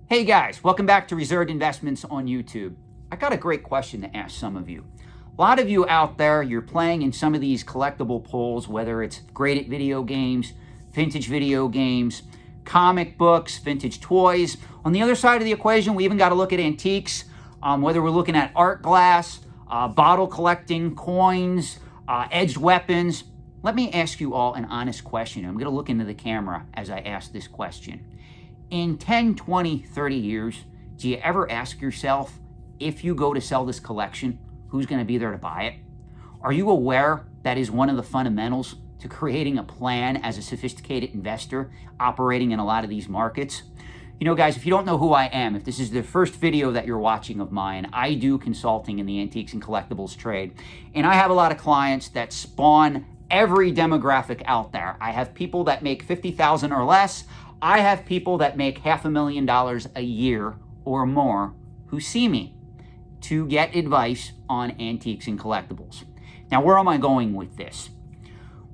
Hey guys, welcome back to Reserved Investments on YouTube. I got a great question to ask some of you. A lot of you out there, you're playing in some of these collectible pools, whether it's graded video games, vintage video games, comic books, vintage toys. On the other side of the equation, we even got to look at antiques, whether we're looking at art glass, bottle collecting, coins, edged weapons. Let me ask you all an honest question. I'm going to look into the camera as I ask this question. In 10, 20, 30 years, do you ever ask yourself, if you go to sell this collection, who's going to be there to buy it? Are you aware that is one of the fundamentals to creating a plan as a sophisticated investor operating in a lot of these markets? You know, guys, if you don't know who I am, if this is the first video that you're watching of mine, I do consulting in the antiques and collectibles trade. And I have a lot of clients that spawn every demographic out there. I have people that make $50,000 or less. I have people that make $500,000 a year or more who see me to get advice on antiques and collectibles. Now, where am I going with this?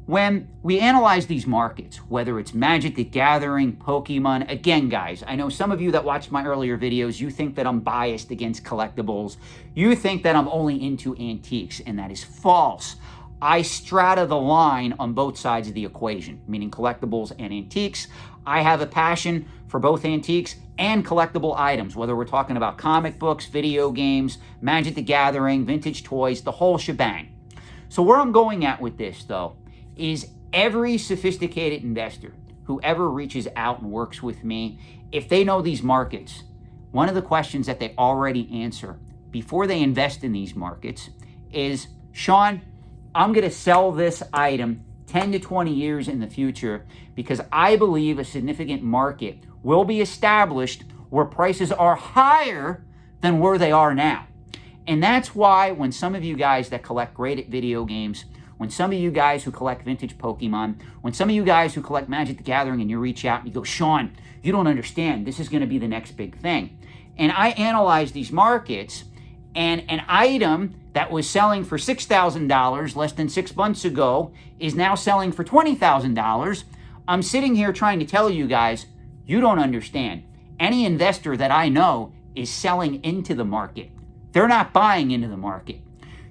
When we analyze these markets, whether it's Magic the Gathering, Pokemon, again, guys, I know some of you that watched my earlier videos, you think that I'm biased against collectibles. You think that I'm only into antiques, and that is false. I strata the line on both sides of the equation, meaning collectibles and antiques. I have a passion for both antiques and collectible items, whether we're talking about comic books, video games, Magic the Gathering, vintage toys, the whole shebang. So where I'm going at with this, though, is every sophisticated investor who ever reaches out and works with me, if they know these markets, one of the questions that they already answer before they invest in these markets is, Sean, I'm going to sell this item 10 to 20 years in the future because I believe a significant market will be established where prices are higher than where they are now. And that's why when some of you guys that collect graded video games, when some of you guys who collect vintage Pokemon, when some of you guys who collect Magic the Gathering and you reach out and you go, Sean, you don't understand. This is going to be the next big thing. And I analyze these markets, and an item that was selling for $6,000 less than 6 months ago is now selling for $20,000. I'm sitting here trying to tell you guys, you don't understand. Any investor that I know is selling into the market. They're not buying into the market.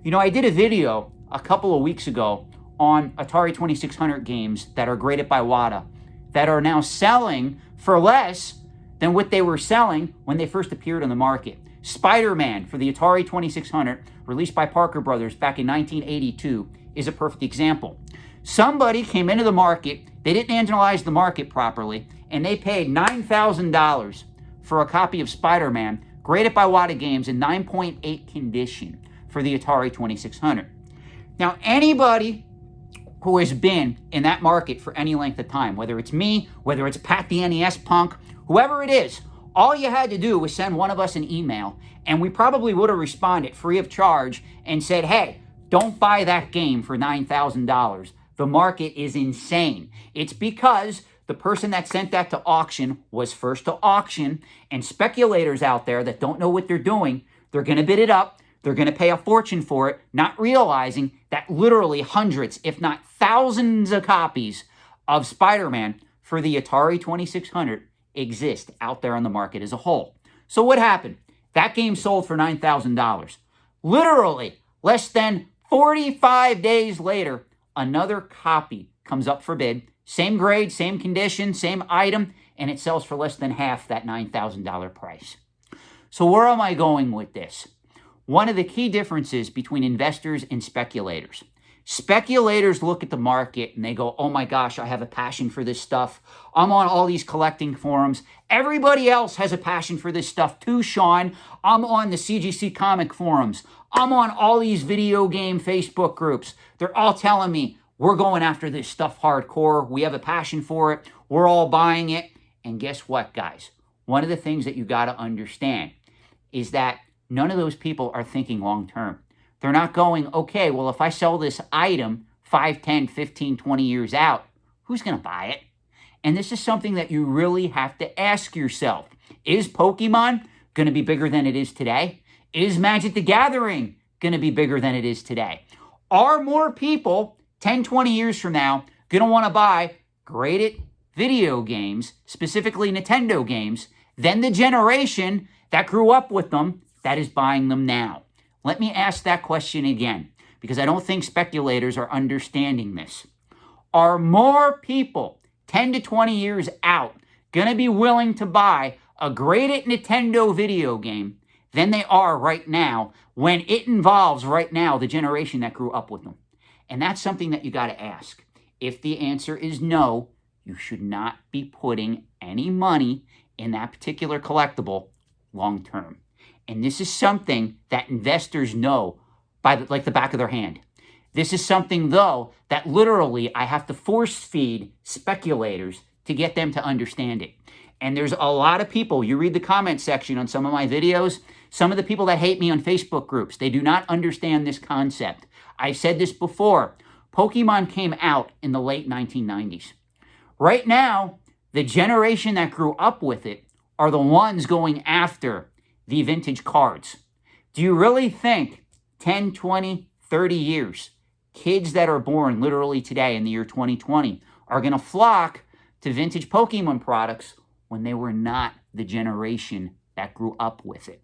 You know, I did a video a couple of weeks ago on Atari 2600 games that are graded by WADA that are now selling for less than what they were selling when they first appeared on the market. SpiderMan for the Atari 2600, released by Parker Brothers back in 1982, is a perfect example. Somebody came into the market, they didn't analyze the market properly, and they paid $9,000 for a copy of SpiderMan, graded by WADA Games in 9.8 condition for the Atari 2600. Now, anybody who has been in that market for any length of time, whether it's me, whether it's Pat the NES punk, whoever it is, all you had to do was send one of us an email, and we probably would have responded free of charge and said, hey, don't buy that game for $9,000. The market is insane. It's because the person that sent that to auction was first to auction, and speculators out there that don't know what they're doing, they're going to bid it up, they're going to pay a fortune for it, not realizing that literally hundreds, if not thousands of copies of Spider-Man for the Atari 2600 exist out there on the market as a whole. So what happened? That game sold for $9,000. Literally, less than 45 days later, another copy comes up for bid. Same grade, same condition, same item, and it sells for less than half that $9,000 price. So where am I going with this? One of the key differences between investors and speculators. Speculators look at the market and they go, oh my gosh, I have a passion for this stuff. I'm on all these collecting forums. Everybody else has a passion for this stuff too, Sean. I'm on the CGC comic forums. I'm on all these video game Facebook groups. They're all telling me we're going after this stuff hardcore. We have a passion for it. We're all buying it. And guess what, guys? One of the things that you got to understand is that none of those people are thinking long term. They're not going, okay, well, if I sell this item 5, 10, 15, 20 years out, who's going to buy it? And this is something that you really have to ask yourself. Is Pokemon going to be bigger than it is today? Is Magic the Gathering going to be bigger than it is today? Are more people 10, 20 years from now going to want to buy graded video games, specifically Nintendo games, than the generation that grew up with them that is buying them now? Let me ask that question again, because I don't think speculators are understanding this. Are more people 10 to 20 years out going to be willing to buy a graded Nintendo video game than they are right now when it involves right now the generation that grew up with them? And that's something that you got to ask. If the answer is no, you should not be putting any money in that particular collectible long term. And this is something that investors know by the back of their hand. This is something, though, that literally I have to force feed speculators to get them to understand it. And there's a lot of people, you read the comment section on some of my videos, some of the people that hate me on Facebook groups, they do not understand this concept. I've said this before. Pokemon came out in the late 1990s. Right now, the generation that grew up with it are the ones going after the vintage cards. Do you really think 10, 20, 30 years, kids that are born literally today in the year 2020 are going to flock to vintage Pokemon products when they were not the generation that grew up with it?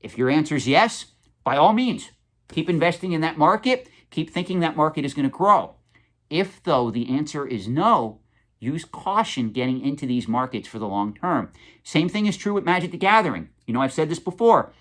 If your answer is yes, by all means, keep investing in that market. Keep thinking that market is going to grow. If, though, the answer is no, use caution getting into these markets for the long term. Same thing is true with Magic the Gathering. You know, I've said this before.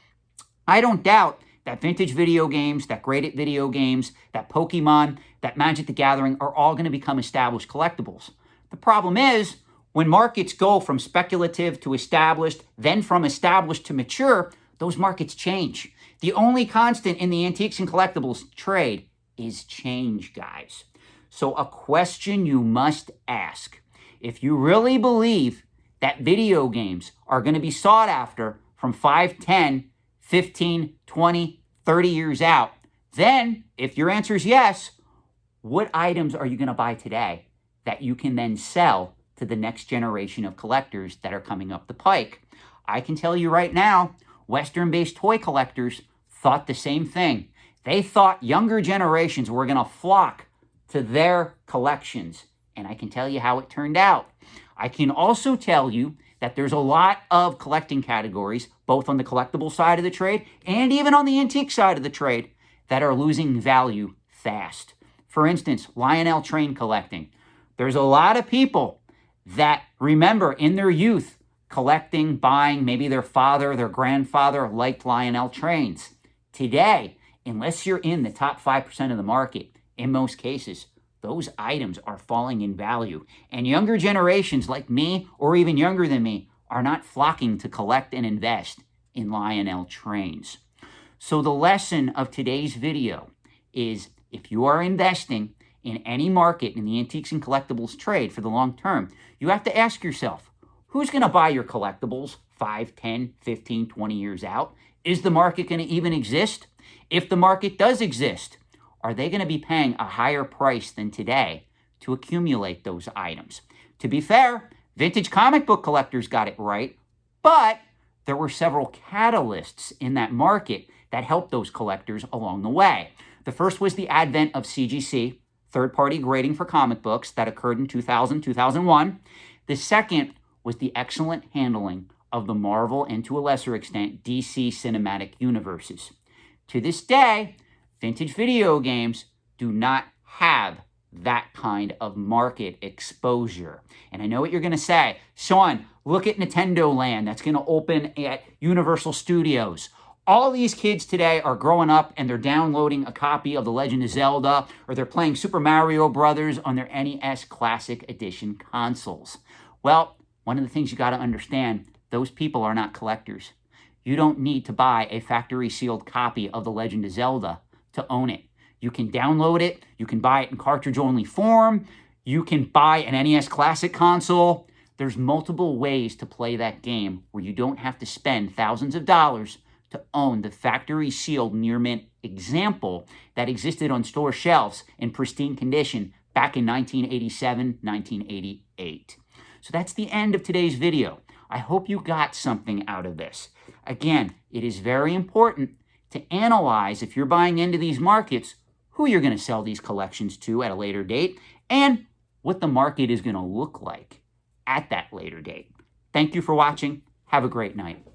I don't doubt that vintage video games, that graded video games, that Pokemon, that Magic the Gathering are all going to become established collectibles. The problem is, when markets go from speculative to established, then from established to mature, those markets change. The only constant in the antiques and collectibles trade is change, guys. So a question you must ask: if you really believe that video games are going to be sought after from 5, 10, 15, 20, 30 years out, then if your answer is yes, what items are you going to buy today that you can then sell to the next generation of collectors that are coming up the pike? I can tell you right now, Western-based toy collectors thought the same thing. They thought younger generations were going to flock to their collections. And I can tell you how it turned out. I can also tell you that there's a lot of collecting categories, both on the collectible side of the trade and even on the antique side of the trade, that are losing value fast. For instance, Lionel train collecting. There's a lot of people that remember in their youth collecting, buying, maybe their father, their grandfather liked Lionel trains. Today, unless you're in the top 5% of the market, in most cases, those items are falling in value. And younger generations like me, or even younger than me, are not flocking to collect and invest in Lionel trains. So the lesson of today's video is, if you are investing in any market in the antiques and collectibles trade for the long term, you have to ask yourself, who's going to buy your collectibles 5, 10, 15, 20 years out? Is the market going to even exist? If the market does exist, are they going to be paying a higher price than today to accumulate those items? To be fair, vintage comic book collectors got it right, but there were several catalysts in that market that helped those collectors along the way. The first was the advent of CGC, third-party grading for comic books, that occurred in 2000, 2001. The second was the excellent handling of the Marvel and, to a lesser extent, DC cinematic universes. To this day, vintage video games do not have that kind of market exposure. And I know what you're going to say. Sean, look at Nintendo Land that's going to open at Universal Studios. All these kids today are growing up and they're downloading a copy of The Legend of Zelda, or they're playing Super Mario Brothers on their NES Classic Edition consoles. Well, one of the things you got to understand, those people are not collectors. You don't need to buy a factory sealed copy of The Legend of Zelda to own it. You can download it. You can buy it in cartridge only form. You can buy an NES Classic console. There's multiple ways to play that game where you don't have to spend thousands of dollars to own the factory sealed near mint example that existed on store shelves in pristine condition back in 1987, 1988. So that's the end of today's video. I hope you got something out of this. Again, it is very important to analyze, if you're buying into these markets, who you're going to sell these collections to at a later date and what the market is going to look like at that later date. Thank you for watching. Have a great night.